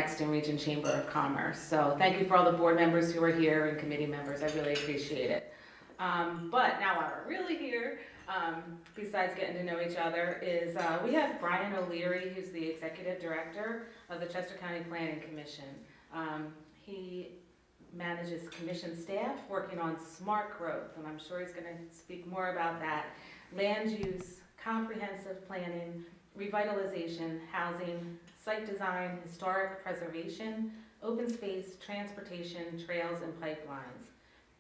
Exton Region Chamber of Commerce. So thank you for all the board members who are here and committee members. I really appreciate it. But now while we're really here, besides getting to know each other, is we have Brian O'Leary, who's the Executive Director of the Chester County Planning Commission. He manages commission staff working on smart growth, and I'm sure he's going to speak more about that. Land use, comprehensive planning, revitalization, housing, site design, historic preservation, open space, transportation, trails, and pipelines.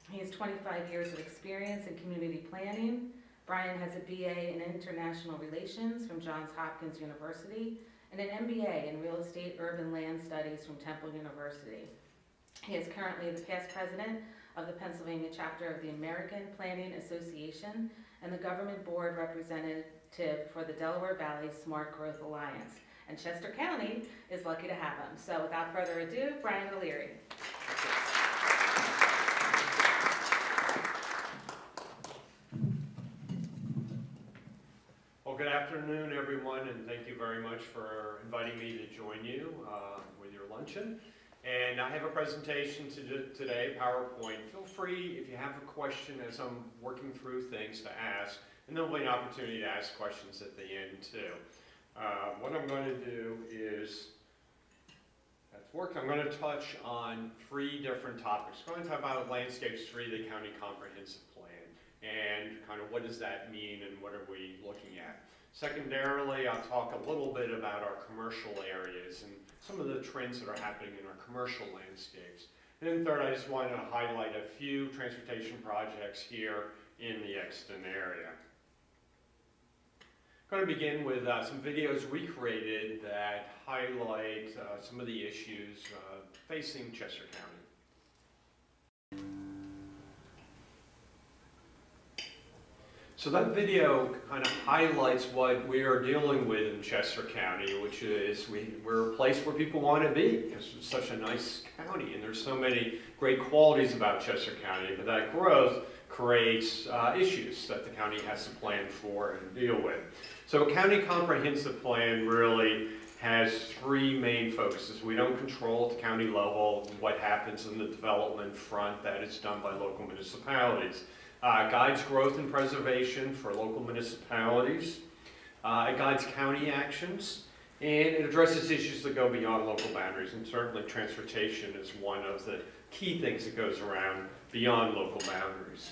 He has 25 years of experience in community planning. Brian has a BA in International Relations from Johns Hopkins University and an MBA in Real Estate Urban Land Studies from Temple University. He is currently the past president of the Pennsylvania chapter of the American Planning Association and the government board representative for the Delaware Valley Smart Growth Alliance. And Chester County is lucky to have him. So without further ado, Brian O'Leary. Well, good afternoon, everyone, and thank you very much for inviting me to join you with your luncheon. And I have a presentation today, PowerPoint. Feel free, if you have a question as I'm working through things, to ask, and there'll be an opportunity to ask questions at the end, too. What I'm going to do is, I'm going to touch on 3 different topics. I'm going to talk about Landscapes 3, the County Comprehensive Plan, and kind of what does that mean and what are we looking at. Secondarily, I'll talk a little bit about our commercial areas and some of the trends that are happening in our commercial landscapes. And then third, I just wanted to highlight a few transportation projects here in the Exton area. I'm going to begin with some videos we created that highlight some of the issues facing Chester County. So that video kind of highlights what we are dealing with in Chester County, which is we're a place where people want to be because it's such a nice county and there's so many great qualities about Chester County, but that growth creates issues that the county has to plan for and deal with. So a county comprehensive plan really has 3 main focuses. We don't control at the county level what happens in the development front. That is done by local municipalities. Guides growth and preservation for local municipalities. It guides county actions, and it addresses issues that go beyond local boundaries, and certainly transportation is one of the key things that goes around beyond local boundaries.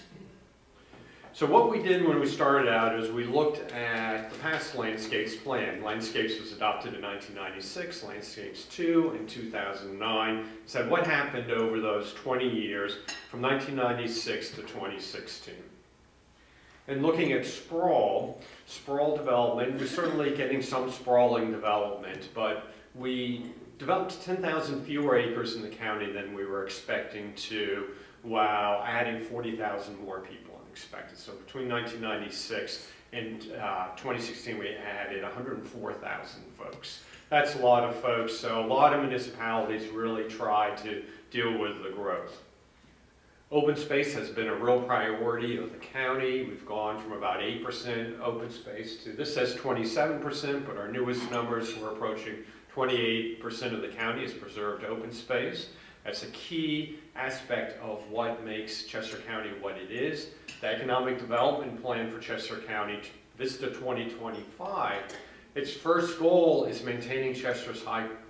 So what we did when we started out is we looked at the past Landscapes plan. Landscapes was adopted in 1996, Landscapes 2 in 2009. Said what happened over those 20 years from 1996 to 2016. And looking at sprawl development, we're certainly getting some sprawling development, but we developed 10,000 fewer acres in the county than we were expecting to, while adding 40,000 more people than expected. So between 1996 and 2016, we added 104,000 folks. That's a lot of folks, so a lot of municipalities really try to deal with the growth. Open space has been a real priority of the county. We've gone from about 8% open space to, this says 27%, but our newest numbers, we're approaching 28% of the county is preserved open space. That's a key aspect of what makes Chester County what it is. The Economic Development Plan for Chester County, Vista 2025, its first goal is maintaining Chester's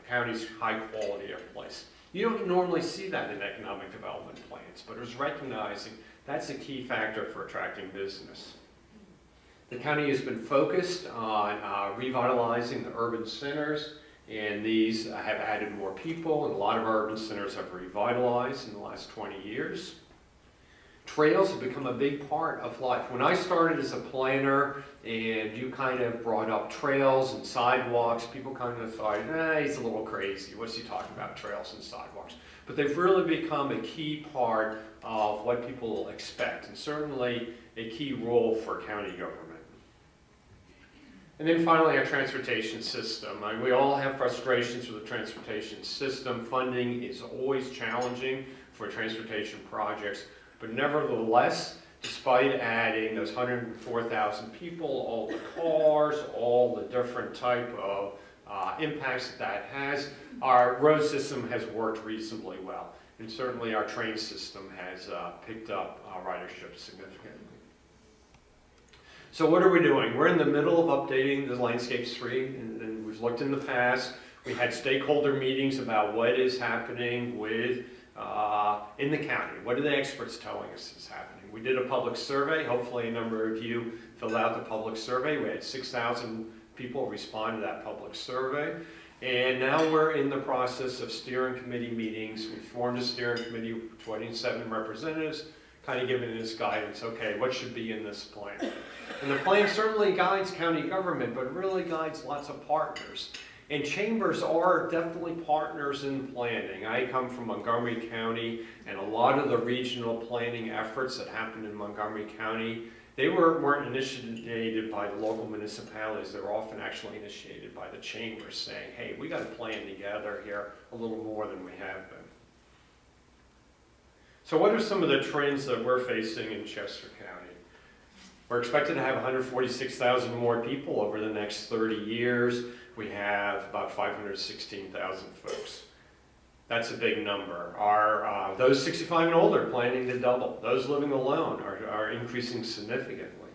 County's high quality of place. You don't normally see that in economic development plans, but it's recognizing that's a key factor for attracting business. The county has been focused on revitalizing the urban centers, and these have added more people, and a lot of our urban centers have revitalized in the last 20 years. Trails have become a big part of life. When I started as a planner and you kind of brought up trails and sidewalks, people kind of thought, he's a little crazy. What's he talking about, trails and sidewalks? But they've really become a key part of what people expect, and certainly a key role for county government. And then finally, our transportation system. We all have frustrations with the transportation system. Funding is always challenging for transportation projects. But nevertheless, despite adding those 104,000 people, all the cars, all the different type of impacts that has. Our road system has worked reasonably well, and certainly our train system has picked up ridership significantly. So what are we doing? We're in the middle of updating the Landscape Street, and we've looked in the past. We had stakeholder meetings about what is happening with in the county. What are the experts telling us is happening? We did a public survey. Hopefully a number of you filled out the public survey. We had 6,000 people respond to that public survey. And now we're in the process of steering committee meetings. We formed a steering committee with 27 representatives, kind of giving us guidance. Okay, what should be in this plan? And the plan certainly guides county government, but really guides lots of partners. And chambers are definitely partners in planning. I come from Montgomery County, and a lot of the regional planning efforts that happen in Montgomery County, they weren't initiated by the local municipalities. They were often actually initiated by the chambers saying, hey, we got to plan together here a little more than we have been. So what are some of the trends that we're facing in Chester County? We're expected to have 146,000 more people over the next 30 years. We have about 516,000 folks. That's a big number. Those 65 and older planning to double. Those living alone are increasing significantly.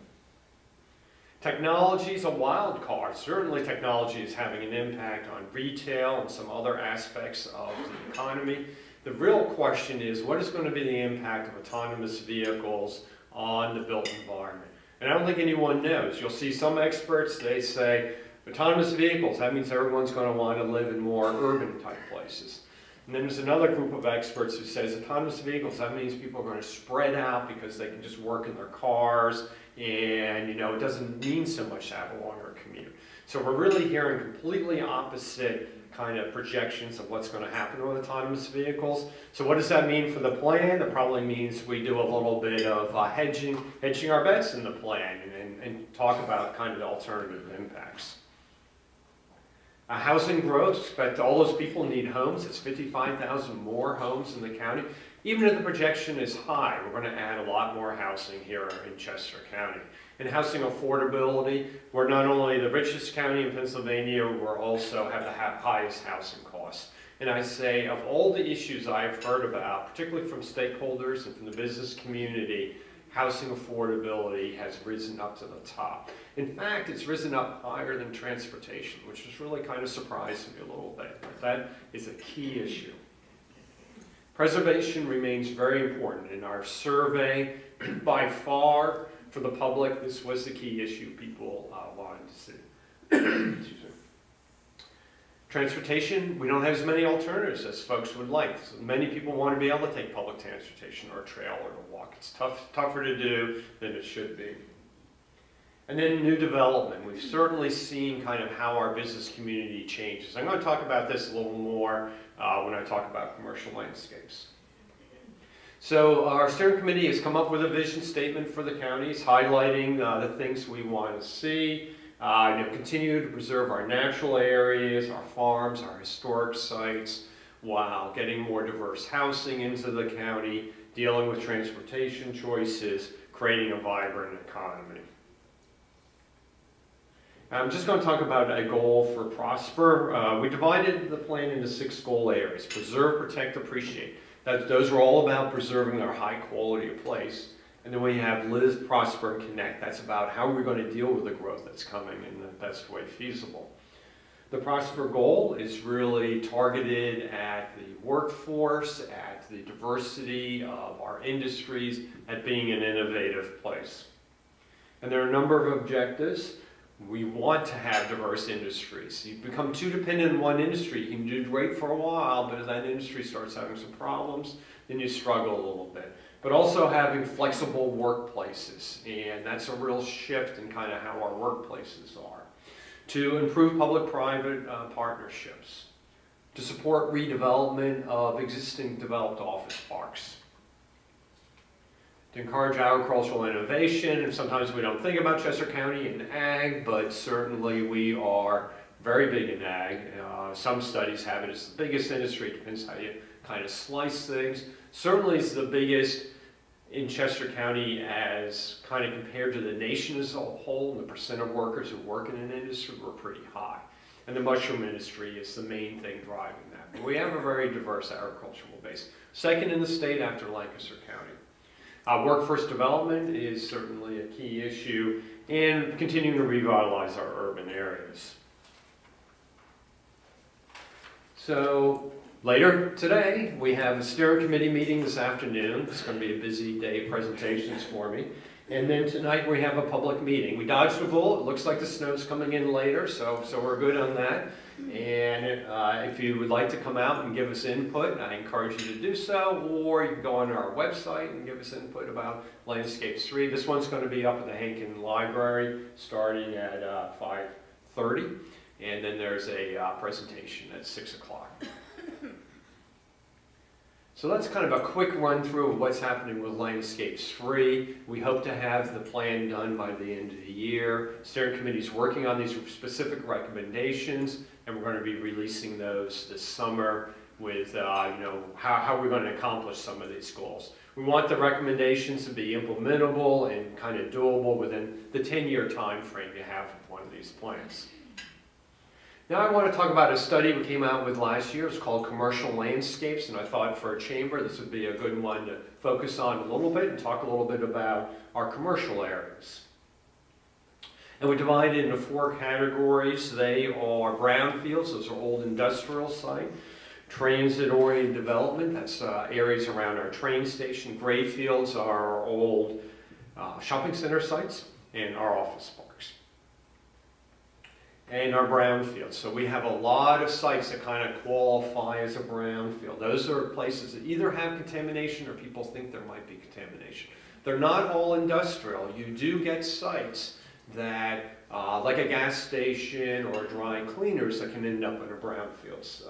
Technology is a wild card. Certainly technology is having an impact on retail and some other aspects of the economy. The real question is, what is going to be the impact of autonomous vehicles on the built environment? And I don't think anyone knows. You'll see some experts, they say, autonomous vehicles, that means everyone's going to want to live in more urban type places. And then there's another group of experts who says autonomous vehicles, that means people are going to spread out because they can just work in their cars, and it doesn't mean so much to have a longer commute. So we're really hearing completely opposite kind of projections of what's going to happen with autonomous vehicles. So what does that mean for the plan? That probably means we do a little bit of hedging our bets in the plan and talk about kind of the alternative impacts. Housing growth, expect all those people need homes. It's 55,000 more homes in the county. Even if the projection is high, we're going to add a lot more housing here in Chester County. And housing affordability, we're not only the richest county in Pennsylvania, we're also have the highest housing costs. And I say, of all the issues I've heard about, particularly from stakeholders and from the business community, housing affordability has risen up to the top. In fact, it's risen up higher than transportation, which has really kind of surprised me a little bit. But that is a key issue. Preservation remains very important. In our survey, by far, for the public, this was the key issue people wanted to see. Excuse me. Transportation, we don't have as many alternatives as folks would like. So many people want to be able to take public transportation or trail or to walk. It's tougher to do than it should be. And then new development. We've certainly seen kind of how our business community changes. I'm going to talk about this a little more when I talk about commercial landscapes. So our steering committee has come up with a vision statement for the counties, highlighting the things we want to see. Continue to preserve our natural areas, our farms, our historic sites, while getting more diverse housing into the county, dealing with transportation choices, creating a vibrant economy. I'm just going to talk about a goal for Prosper. We divided the plan into 6 goal areas: preserve, protect, appreciate. Those are all about preserving our high quality of place. And then we have Live, Prosper, and Connect. That's about how we're going to deal with the growth that's coming in the best way feasible. The Prosper goal is really targeted at the workforce, at the diversity of our industries, at being an innovative place. And there are a number of objectives. We want to have diverse industries. You become too dependent on one industry. You can do great for a while, but if that industry starts having some problems, then you struggle a little bit. But also having flexible workplaces, and that's a real shift in kind of how our workplaces are. To improve public-private partnerships. To support redevelopment of existing developed office parks. To encourage agricultural innovation, and sometimes we don't think about Chester County in ag, but certainly we are very big in ag. Some studies have it as the biggest industry. It depends how you kind of slice things. Certainly it's the biggest in Chester County as kind of compared to the nation as a whole, and the percent of workers who work in an industry were pretty high. and the mushroom industry is the main thing driving that. But we have a very diverse agricultural base. Second in the state after Lancaster County. Workforce development is certainly a key issue, and continuing to revitalize our urban areas. So later today, we have a steering committee meeting this afternoon. It's going to be a busy day of presentations for me. And then tonight we have a public meeting. We dodged a bullet. It looks like the snow's coming in later, so we're good on that. And if you would like to come out and give us input, I encourage you to do so, or you can go on our website and give us input about Landscapes 3. This one's going to be up at the Hankin Library starting at 5:30, and then there's a presentation at 6 o'clock. So that's kind of a quick run through of what's happening with Landscapes 3. We hope to have the plan done by the end of the year. Steering committee's working on these specific recommendations, and we're going to be releasing those this summer with how we're going to accomplish some of these goals. We want the recommendations to be implementable and kind of doable within the 10-year time frame you have with one of these plans. Now I want to talk about a study we came out with last year. It's called Commercial Landscapes, and I thought for a chamber this would be a good one to focus on a little bit and talk a little bit about our commercial areas. And we divide it into 4 categories. They are brownfields, those are old industrial sites. Transit-oriented development, that's areas around our train station. Gray fields are our old shopping center sites and our office parks. And our brownfields. So we have a lot of sites that kind of qualify as a brownfield. Those are places that either have contamination or people think there might be contamination. They're not all industrial. You do get sites that, like a gas station or dry cleaners, that can end up in a brownfields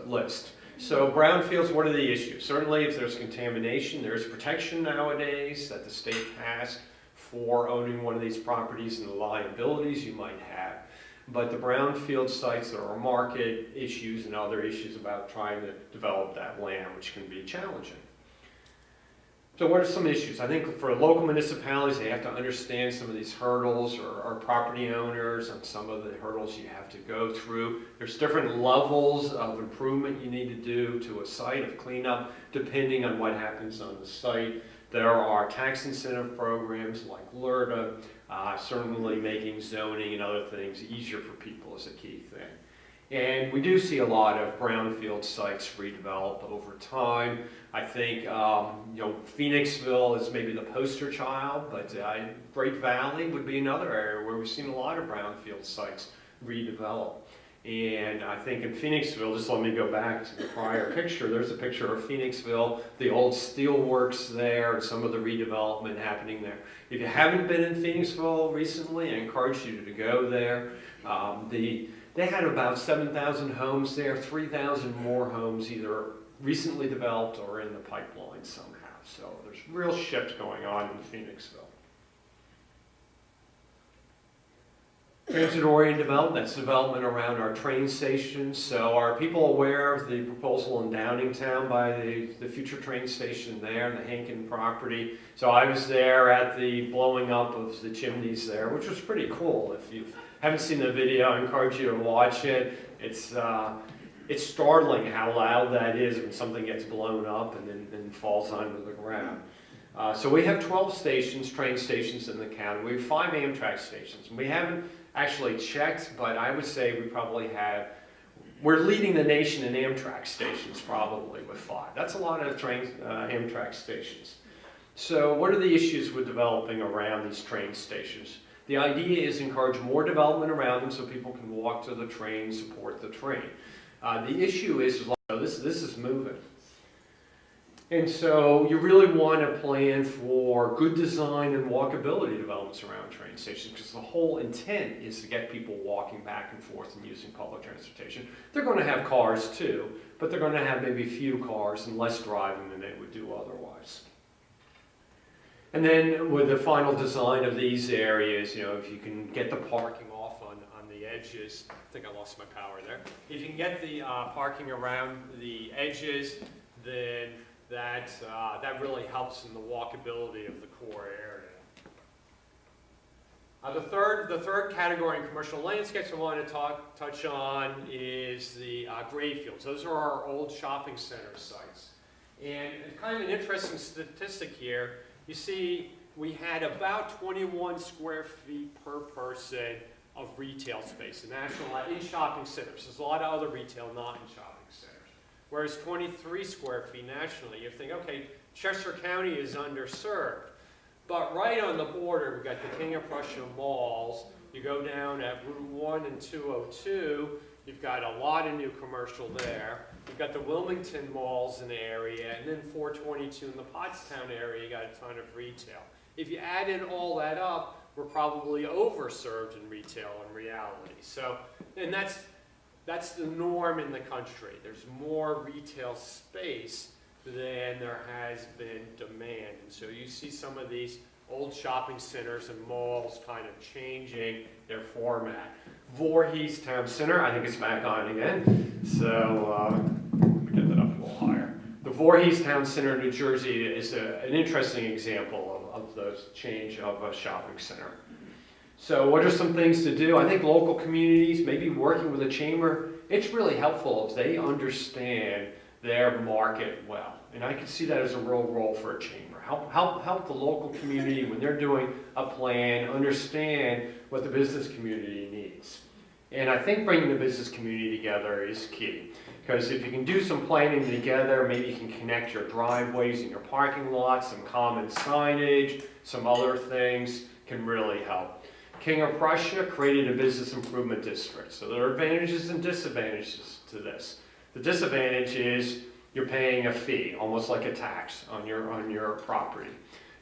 list. So brownfields, what are the issues? Certainly if there's contamination, there's protection nowadays that the state passed for owning one of these properties and the liabilities you might have. But the brownfield sites, there are market issues and other issues about trying to develop that land, which can be challenging. So what are some issues? I think for local municipalities, they have to understand some of these hurdles, or property owners and some of the hurdles you have to go through. There's different levels of improvement you need to do to a site of cleanup, depending on what happens on the site. There are tax incentive programs like LRTA, certainly making zoning and other things easier for people is a key thing. And we do see a lot of brownfield sites redeveloped over time. I think Phoenixville is maybe the poster child, but Great Valley would be another area where we've seen a lot of brownfield sites redevelop. And I think in Phoenixville, just let me go back to the prior picture, there's a picture of Phoenixville, the old steel works there, and some of the redevelopment happening there. If you haven't been in Phoenixville recently, I encourage you to go there. They had about 7,000 homes there, 3,000 more homes either recently developed or in the pipeline somehow. So there's real shift going on in Phoenixville. Transit-oriented development, that's development around our train stations. So are people aware of the proposal in Downingtown by the future train station there, the Hankin property? So I was there at the blowing up of the chimneys there, which was pretty cool. If you haven't seen the video, I encourage you to watch it. It's startling how loud that is when something gets blown up and then falls onto the ground. So we have 12 stations, train stations in the county. We have 5 Amtrak stations. We haven't actually checked, but I would say we're leading the nation in Amtrak stations probably with 5. That's a lot of Amtrak stations. So what are the issues with developing around these train stations? The idea is to encourage more development around them so people can walk to the train, support the train. The issue is this is moving. And so you really want to plan for good design and walkability developments around train stations, because the whole intent is to get people walking back and forth and using public transportation. They're going to have cars too, but they're going to have maybe few cars and less driving than they would do otherwise. And then with the final design of these areas, if you can get the parking off on the edges, I think I lost my power there. If you can get the parking around the edges, then that really helps in the walkability of the core area. The third category in commercial landscapes I want to touch on is the grade fields. Those are our old shopping center sites. And it's kind of an interesting statistic here. You see, we had about 21 square feet per person of retail space in shopping centers. There's a lot of other retail not in shopping centers. Whereas 23 square feet nationally, you think, okay, Chester County is underserved. But right on the border, we've got the King of Prussia malls. You go down at Route 1 and 202, you've got a lot of new commercial there. You've got the Wilmington malls in the area, and then 422 in the Pottstown area, you got a ton of retail. If you added all that up, we're probably overserved in retail in reality. So, and that's the norm in the country. There's more retail space than there has been demand. And so you see some of these old shopping centers and malls kind of changing their format. Voorhees Town Center, I think it's back on again. So let me get that up a little higher. The Voorhees Town Center, New Jersey is an interesting example of the change of a shopping center. So what are some things to do? I think local communities, maybe working with a chamber, it's really helpful if they understand their market well. And I can see that as a real role for a chamber. Help the local community when they're doing a plan, understand what the business community needs. And I think bringing the business community together is key. Because if you can do some planning together, maybe you can connect your driveways and your parking lots, some common signage, some other things can really help. King of Prussia created a business improvement district. So there are advantages and disadvantages to this. The disadvantage is you're paying a fee, almost like a tax on your property.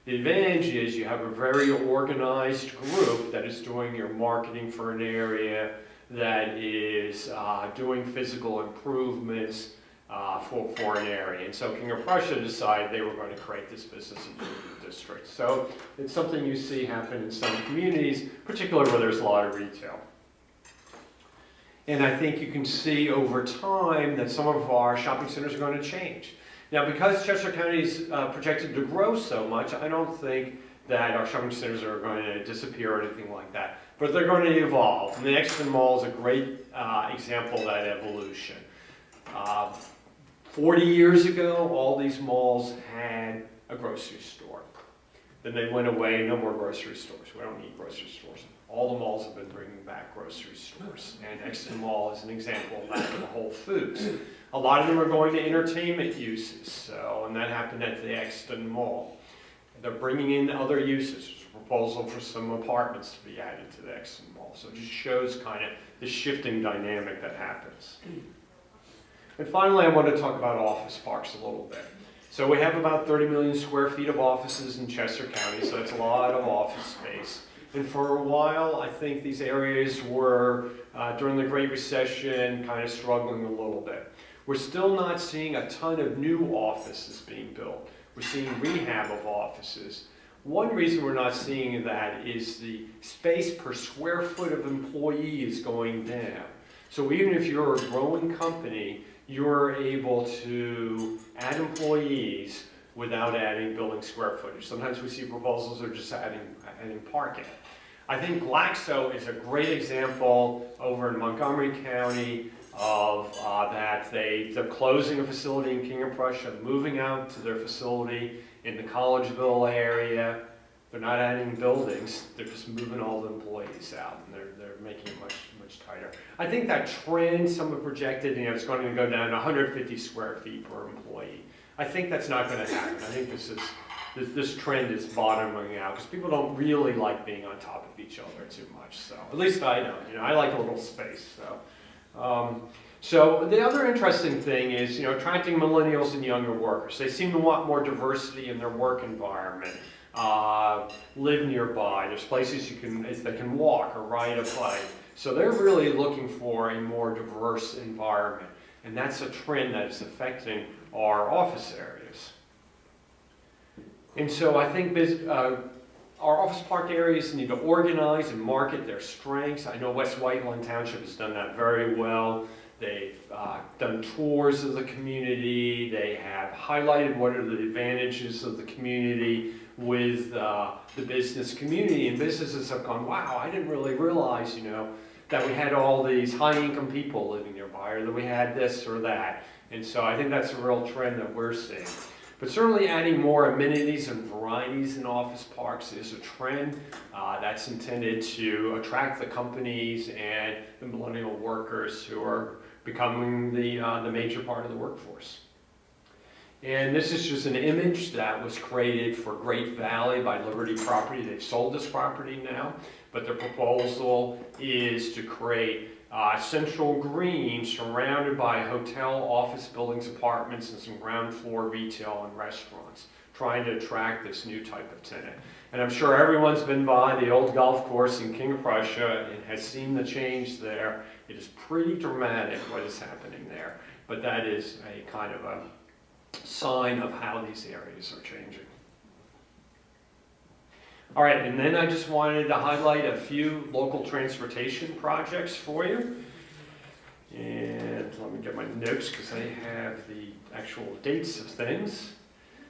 The advantage is you have a very organized group that is doing your marketing for an area, that is doing physical improvements for an area. And so King of Prussia decided they were going to create this business improvement district. So it's something you see happen in some communities, particularly where there's a lot of retail. And I think you can see over time that some of our shopping centers are going to change. Now, because Chester County is projected to grow so much, I don't think that our shopping centers are going to disappear or anything like that. But they're going to evolve. And the Exton Mall is a great example of that evolution. 40 years ago, all these malls had a grocery store. Then they went away, no more grocery stores. We don't need grocery stores. All the malls have been bringing back grocery stores. And Exton Mall is an example of that, and Whole Foods. A lot of them are going to entertainment uses, and that happened at the Exton Mall. They're bringing in other uses. There's a proposal for some apartments to be added to the Exton Mall. So it just shows kind of the shifting dynamic that happens. And finally, I want to talk about office parks a little bit. So we have about 30 million square feet of offices in Chester County, so that's a lot of office space. And for a while, I think these areas were, during the Great Recession, kind of struggling a little bit. We're still not seeing a ton of new offices being built. We're seeing rehab of offices. One reason we're not seeing that is the space per square foot of employee is going down. So even if you're a growing company, you're able to add employees without adding building square footage. Sometimes we see proposals that are just adding parking. I think Glaxo is a great example over in Montgomery County of that. They're closing a facility in King of Prussia, moving out to their facility in the Collegeville area. They're not adding buildings, they're just moving all the employees out, and they're making it much tighter. I think that trend, some have projected, it's going to go down to 150 square feet per employee. I think that's not going to happen. I think this trend is bottoming out because people don't really like being on top of each other too much. So at least I don't. I like a little space. So the other interesting thing is attracting millennials and younger workers. They seem to want more diversity in their work environment. Live nearby. There's places they can walk or ride a bike. So they're really looking for a more diverse environment, and that's a trend that is affecting our office areas. And so I think our office park areas need to organize and market their strengths. I know West Whiteland Township has done that very well. They've done tours of the community. They have highlighted what are the advantages of the community with the business community. And businesses have gone, wow, I didn't really realize, that we had all these high-income people living nearby, or that we had this or that. And so I think that's a real trend that we're seeing. But certainly adding more amenities and varieties in office parks is a trend that's intended to attract the companies and the millennial workers who are becoming the major part of the workforce. And this is just an image that was created for Great Valley by Liberty Property. They've sold this property now, but their proposal is to create central green surrounded by hotel, office buildings, apartments, and some ground floor retail and restaurants, trying to attract this new type of tenant. And I'm sure everyone's been by the old golf course in King of Prussia and has seen the change there. It is pretty dramatic what is happening there, but that is a kind of a sign of how these areas are changing. All right, and then I just wanted to highlight a few local transportation projects for you. And let me get my notes because I have the actual dates of things.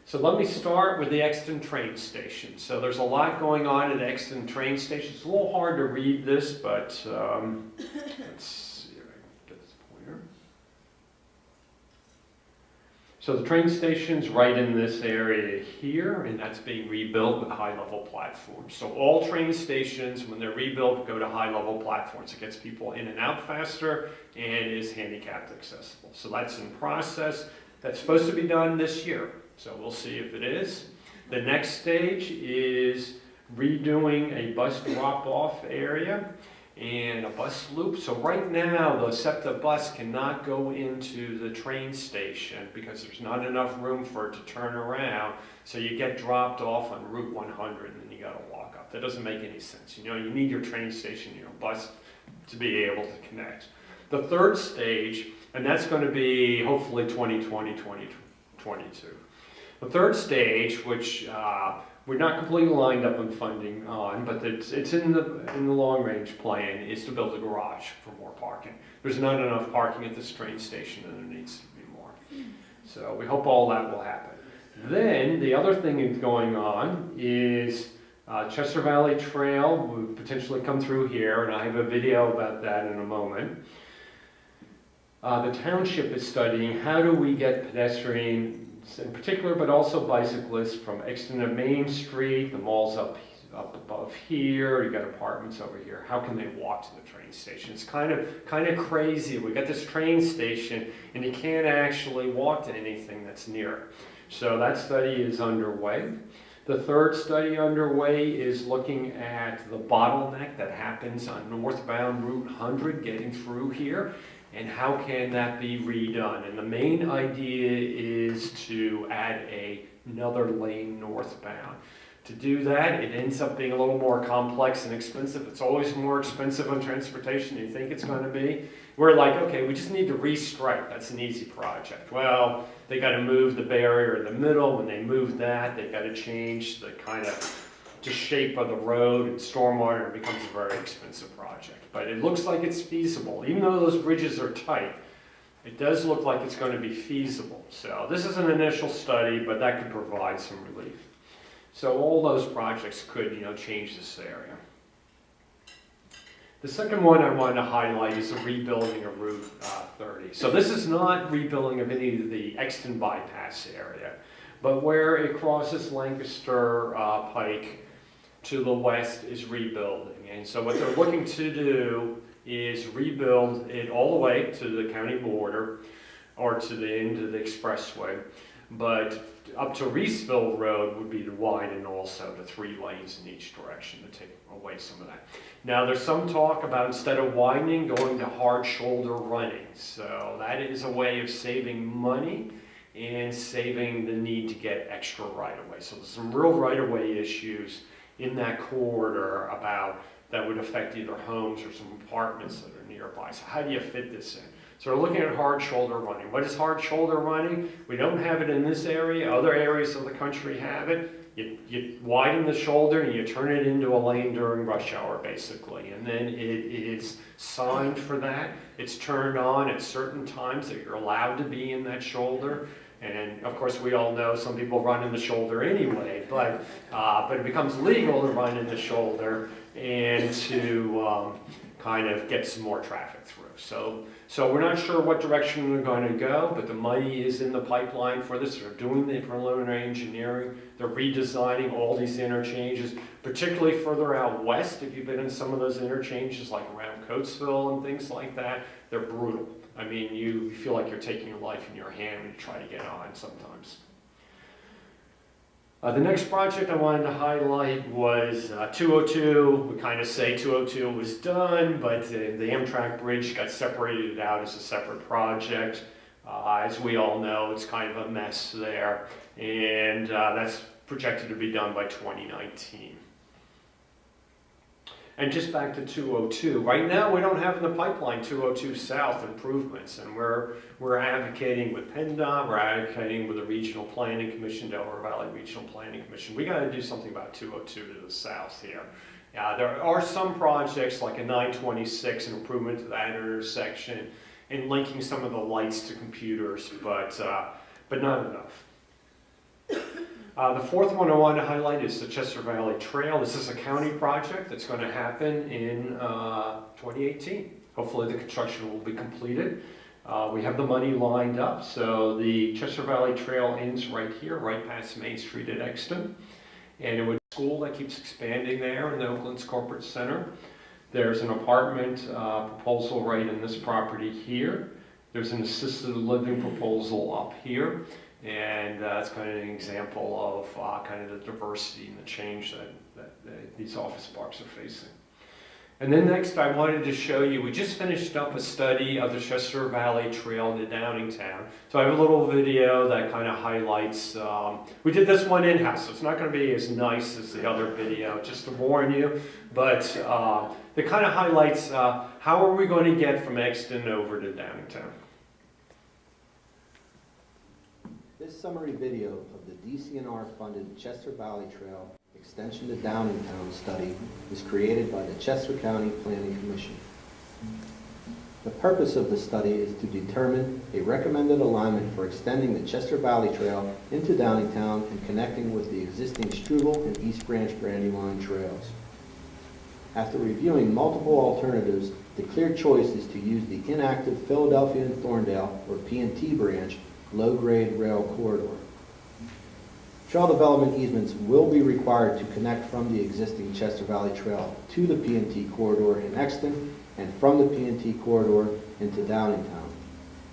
So let me start with the Exton train station. So there's a lot going on at the Exton train station. It's a little hard to read this, but let's see if I can get this pointer. So the train station's right in this area here, and that's being rebuilt with high-level platforms. So all train stations, when they're rebuilt, go to high-level platforms. It gets people in and out faster and is handicapped accessible. So that's in process. That's supposed to be done this year. So we'll see if it is. The next stage is redoing a bus drop-off area and a bus loop. So right now, the SEPTA bus cannot go into the train station because there's not enough room for it to turn around. So you get dropped off on Route 100 and then you gotta walk up. That doesn't make any sense. You need your train station, your bus to be able to connect. The third stage, and that's gonna be hopefully 2020, 2022. The third stage, which we're not completely lined up on funding on, but it's in the long range plan, is to build a garage for more parking. There's not enough parking at this train station and there needs to be more. So we hope all that will happen. Then the other thing that's going on is Chester Valley Trail will potentially come through here, and I have a video about that in a moment. The township is studying how do we get pedestrians in particular, but also bicyclists from Exton to Main Street. The mall's up above here. You got apartments over here. How can they walk to the train station? It's kind of crazy. We got this train station, and you can't actually walk to anything that's near it. So that study is underway. The third study underway is looking at the bottleneck that happens on northbound Route 100 getting through here. And how can that be redone? And the main idea is to add another lane northbound. To do that, it ends up being a little more complex and expensive. It's always more expensive on transportation than you think it's going to be. We're like, okay, we just need to restripe. That's an easy project. Well, they got to move the barrier in the middle. When they move that, they got to change the kind of just shape of the road and stormwater. It becomes a very expensive project. But it looks like it's feasible. Even though those bridges are tight, it does look like it's going to be feasible. So this is an initial study, but that could provide some relief. So all those projects could, change this area. The second one I wanted to highlight is the rebuilding of Route 30. So this is not rebuilding of any of the Exton bypass area, but where it crosses Lancaster Pike to the west is rebuilding. And so what they're looking to do is rebuild it all the way to the county border or to the end of the expressway. But up to Reeseville Road would be to widen also to 3 lanes in each direction to take away some of that. Now there's some talk about instead of widening, going to hard shoulder running. So that is a way of saving money and saving the need to get extra right-of-way. So there's some real right-of-way issues in that corridor about that would affect either homes or some apartments that are nearby. So how do you fit this in? So we're looking at hard shoulder running. What is hard shoulder running? We don't have it in this area. Other areas of the country have it. you widen the shoulder and you turn it into a lane during rush hour, basically. And then it is signed for that. It's turned on at certain times that you're allowed to be in that shoulder. And of course, we all know some people run in the shoulder anyway, but it becomes legal to run in the shoulder and to kind of get some more traffic through. So we're not sure what direction we're going to go, but the money is in the pipeline for this. They're doing the preliminary engineering. They're redesigning all these interchanges, particularly further out west. If you've been in some of those interchanges, like around Coatesville and things like that, they're brutal. I mean, you feel like you're taking your life in your hand when you try to get on sometimes. The next project I wanted to highlight was 202. We kind of say 202 was done, but the Amtrak bridge got separated out as a separate project. As we all know, it's kind of a mess there, and that's projected to be done by 2019. And just back to 202, right now we don't have in the pipeline 202 South improvements, and we're advocating with PennDOT, we're advocating with the Regional Planning Commission, Delaware Valley Regional Planning Commission. We got to do something about 202 to the south here. There are some projects like a 926, an improvement to that intersection, and linking some of the lights to computers, but not enough. The fourth one I wanted to highlight is the Chester Valley Trail. This is a county project that's going to happen in 2018. Hopefully the construction will be completed. We have the money lined up, so the Chester Valley Trail ends right here, right past Main Street at Exton. And it would be a school that keeps expanding there in the Oakland's Corporate Center. There's an apartment proposal right in this property here. There's an assisted living proposal up here. And that's kind of an example of kind of the diversity and the change that these office parks are facing. And then next I wanted to show you, we just finished up a study of the Chester Valley Trail to Downingtown. So I have a little video that kind of highlights, we did this one in-house, so it's not going to be as nice as the other video, just to warn you. But it kind of highlights how are we going to get from Exton over to Downingtown. This summary video of the DCNR-funded Chester Valley Trail Extension to Downingtown study is created by the Chester County Planning Commission. The purpose of the study is to determine a recommended alignment for extending the Chester Valley Trail into Downingtown and connecting with the existing Struble and East Branch Brandywine trails. After reviewing multiple alternatives, the clear choice is to use the inactive Philadelphia and Thorndale, or P&T branch, low-grade rail corridor. Trail development easements will be required to connect from the existing Chester Valley Trail to the P&T corridor in Exton and from the P&T corridor into Downingtown.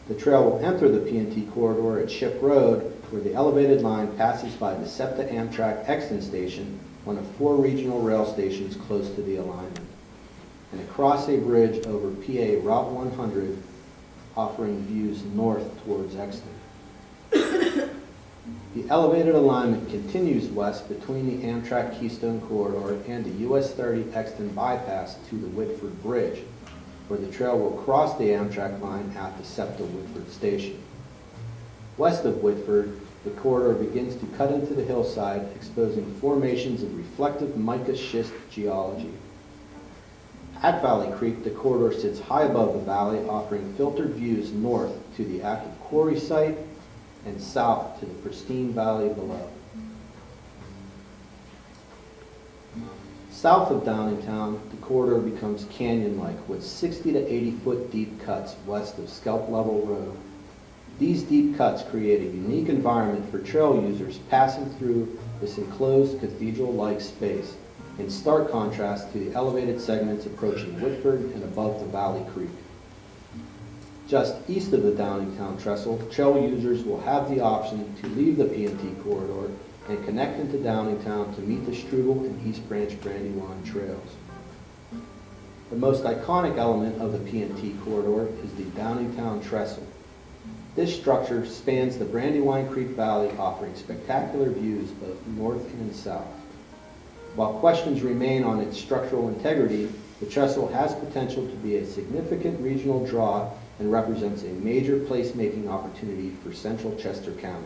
The trail will enter the P&T corridor at Ship Road, where the elevated line passes by the SEPTA Amtrak Exton station, one of 4 regional rail stations close to the alignment, and across a bridge over PA Route 100, offering views north towards Exton. The elevated alignment continues west between the Amtrak Keystone Corridor and the US 30 Exton bypass to the Whitford Bridge, where the trail will cross the Amtrak line at the SEPTA Whitford station. West of Whitford, the corridor begins to cut into the hillside, exposing formations of reflective mica schist geology. At Valley Creek, the corridor sits high above the valley, offering filtered views north to the active quarry site and south to the pristine valley below. South of Downingtown, the corridor becomes canyon-like with 60 to 80 foot deep cuts west of Scalp Level Road. These deep cuts create a unique environment for trail users passing through this enclosed cathedral-like space, in stark contrast to the elevated segments approaching Whitford and above the Valley Creek. Just east of the Downingtown trestle, trail users will have the option to leave the P&T corridor and connect into Downingtown to meet the Struble and East Branch Brandywine trails. The most iconic element of the P&T corridor is the Downingtown trestle. This structure spans the Brandywine Creek Valley, offering spectacular views both north and south. While questions remain on its structural integrity, the trestle has potential to be a significant regional draw and represents a major placemaking opportunity for central Chester County.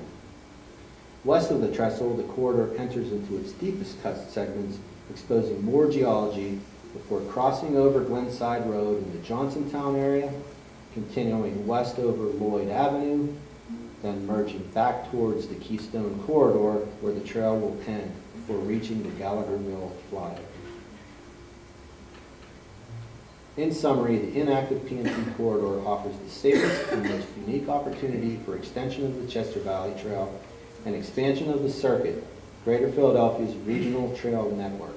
West of the trestle, the corridor enters into its deepest cut segments, exposing more geology before crossing over Glenside Road in the Johnsontown area, continuing west over Lloyd Avenue, then merging back towards the Keystone Corridor where the trail will end before reaching the Gallagher Mill flyover. In summary, the inactive PNC corridor offers the safest and most unique opportunity for extension of the Chester Valley Trail and expansion of the circuit, Greater Philadelphia's regional trail network.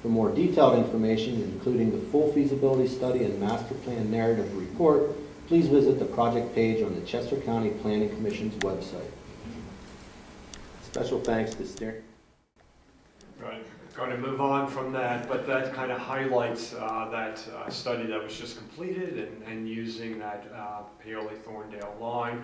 For more detailed information, including the full feasibility study and master plan narrative report, please visit the project page on the Chester County Planning Commission's website. Special thanks to steering. Right, going to move on from that, but that kind of highlights that study that was just completed and using that Paoli-Thorndale line.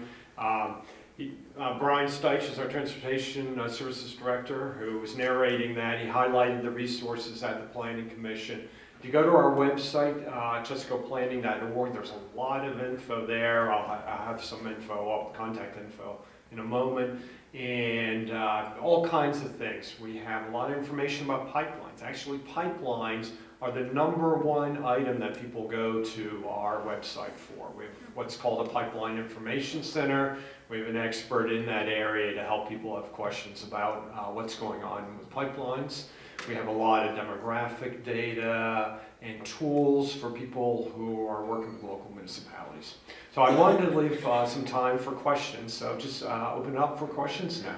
Brian Steich is our Transportation Services Director who was narrating that. He highlighted the resources at the Planning Commission. If you go to our website, chescoplanning.org, there's a lot of info there. I'll have some info, contact info in a moment, and all kinds of things. We have a lot of information about pipelines. Actually, pipelines are the #1 item that people go to our website for. We have what's called a Pipeline Information Center. We have an expert in that area to help people have questions about what's going on with pipelines. We have a lot of demographic data and tools for people who are working with local municipalities. So I wanted to leave some time for questions, so just open up for questions now.